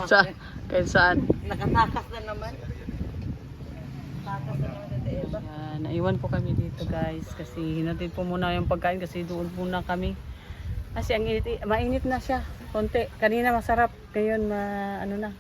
Kahit saan. Nakatakas na naman. Takas na naman Ate Eva. Ayan, naiwan po kami dito guys. Kasi hinatid po muna yung pagkain kasi doon muna kami. Kasi ang init, mainit na siya. Konti. Kanina masarap. Ngayon ano na.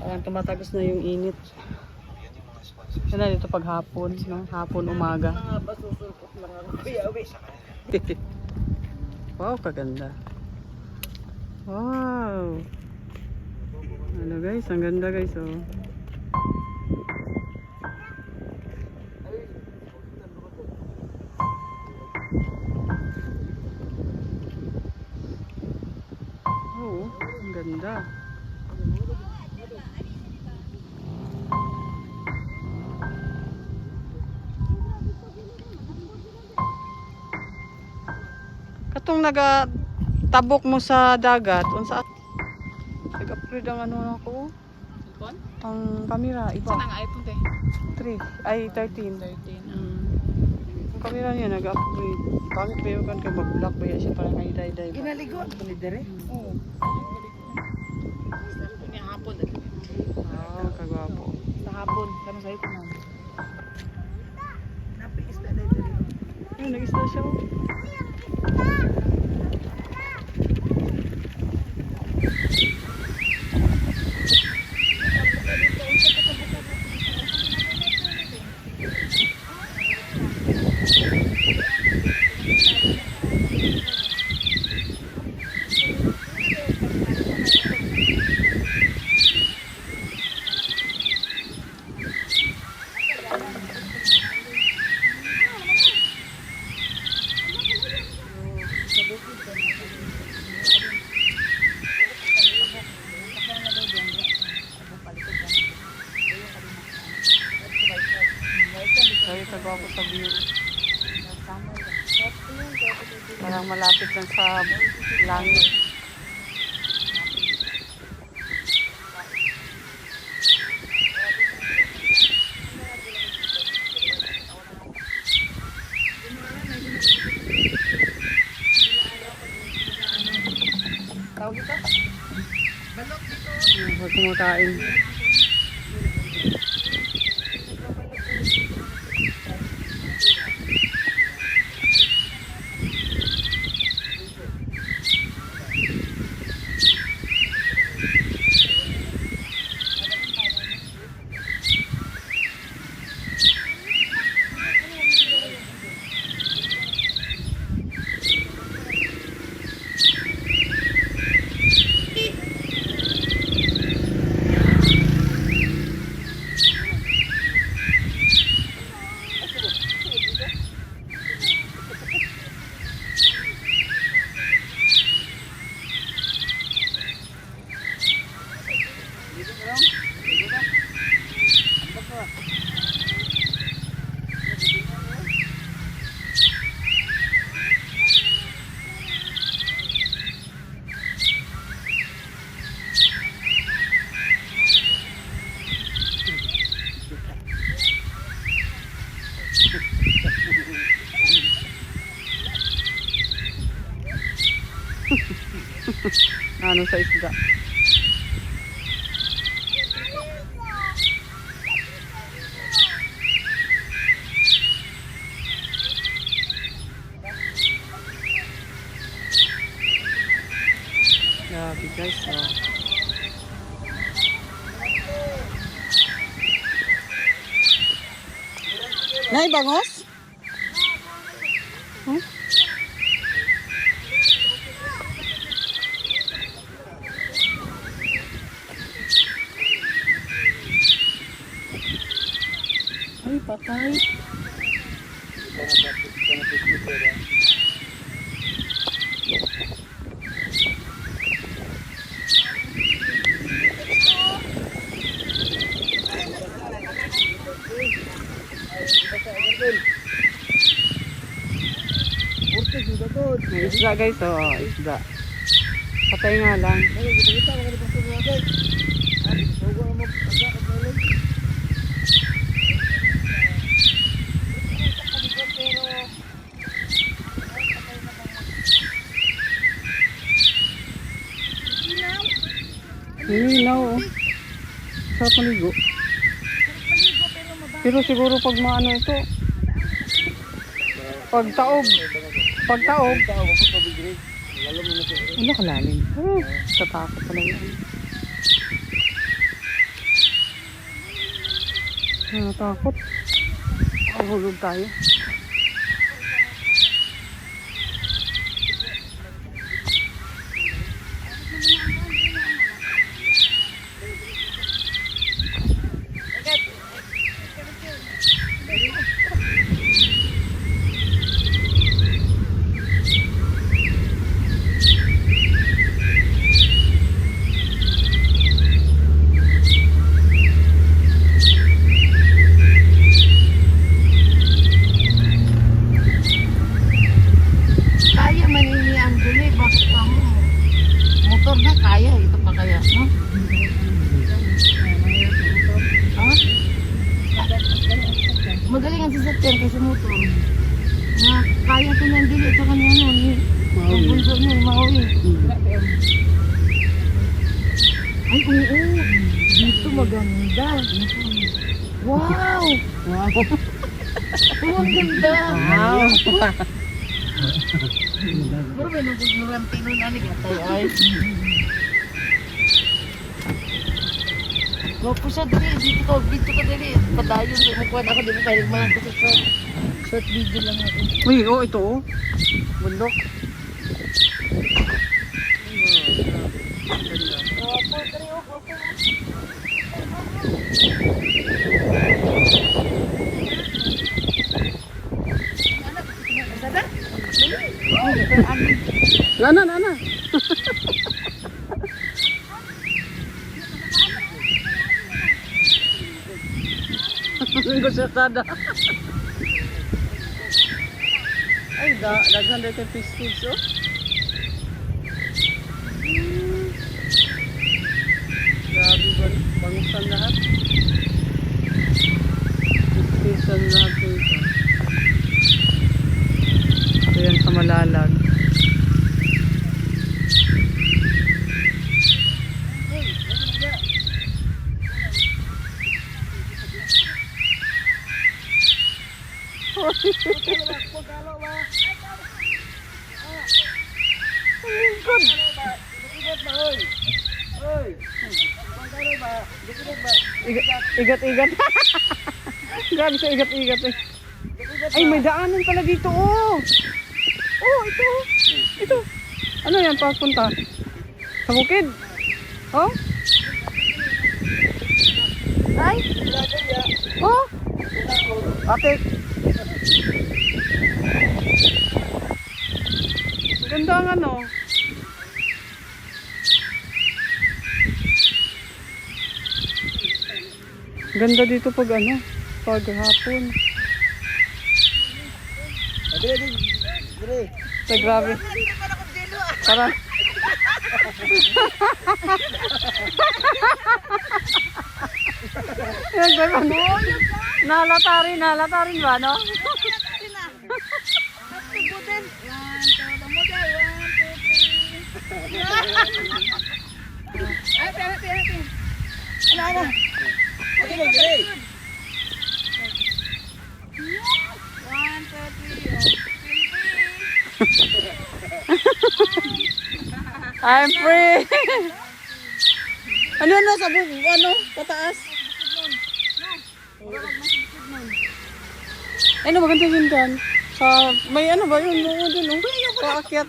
Parang tumatagos na yung init. Yan na dito pag hapon. No? Hapon, umaga. Mga basusulpot lang ang kuyawi. Wow, kaganda. Wow. Ano guys, ang ganda guys oh. Oh, ang ganda. Katong tabok mo sa dagat, unsa nag-upgrade ang ano ako? Cellphone? Ang camera, iba. Saan ang iPhone te? 3, ay 13. 13. Ang camera niya nag-upgrade. Pangit ba yun kan kay mag-block ba yan siya parang ay day-day. Ginaligo. Palidere. Oo. Cellphone niya hapon. Ah, kagwapo. Sa hapon. Kano sa'yo po naman? Napikista na ito. Ayun, nag-isla siya oh. Kaya kagwapo sa view. Parang malapit lang sa langit. Tawag ito? Balot dito. Huwag kumakain. Ano sa isda? Grabe guys, oh. Nay, bangos? Huh? Ay, patay. May isda guys, oh, isda. Patay nga lang. Hindi na. Nilinaw, oh. Sarap maligo. Pero siguro pag maano ito, pag taob, wala kalalim. Tatakot pala yan. Natakot. Hulog tayo. Kaya manini ang guli. Bakit pa mo? Motor na kaya. Ito pa kaya, no? Ha? Magaling ang sasakyan kasi motor. Na kaya ko nang dili. Ito kanya no. Ang bunso niya, mauwi. Ay, oo. Dito maganda. Wow! Wow! Ang ganda! Wow! Pero may naguguran tinun ani gatay ay. Gopo siya dito ka dili. Padayon sa mukha ako di mo kaya nagmahal ko sa short video lang ako. Uy, oh, ito oh. Bundok. Nana. Linggo sa sada. Ay, daghan dito yung fish oh. Grabe, bangusan lahat. Fish lahat dito. Ito yan sa Malalag. Igat-igat. Grabe sa igat-igat eh. Ay, may daanan pala dito oh. Oh, ito. Ito. Ano yan papunta? Sa bukid? Oh? Ay? Oh? Ate. Ganda ang ano. Ganda dito pag ano, pag hapon. Sa grabe. Para. Nalatarin ba, no? I'm free. Ano sa ano? Pataas. Ano maganda yun dyan? Sa may ano ba yun? Doon, paakyat.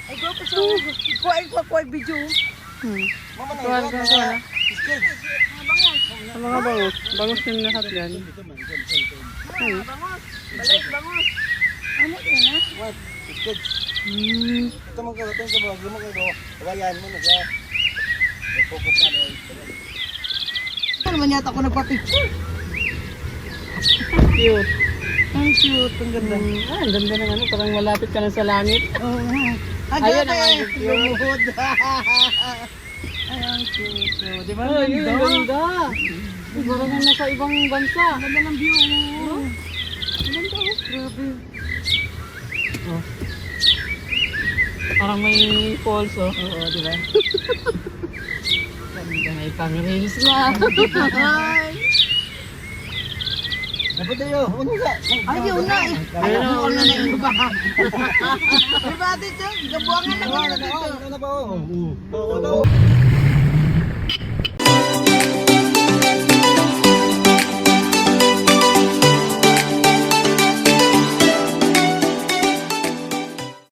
Ay go pa siya. Kuha video. Kuha. Sa mga bangus. Bangus yung lahat yan. Bangos. Ano yun ha? What? Kids. Ito magkakaroon sa mga gumag ito. Kawayan mo na siya. May focus na rin. Ano naman yata ako nagpa-picture? Cute. Ang cute. Ang ganda. Ang ganda ng ano. Parang malapit ka na sa langit. Oo nga. Ayun, Ay, ang cute. lumuhod. Ay, ang cute. Oh, di ba? Ay, ang ganda. Parang nasa ibang bansa. Ang ganda ng view. No? Ang ganda oh. Grabe. Oh. Parang may falls, oh. Oo, di ba? Ganda, may pang-reels na. Dapat tayo, ano ka? Ayaw na eh. Ayaw na na yung iba. Diba dito? Gabuangan na kayo dito. Ano ba? Oo.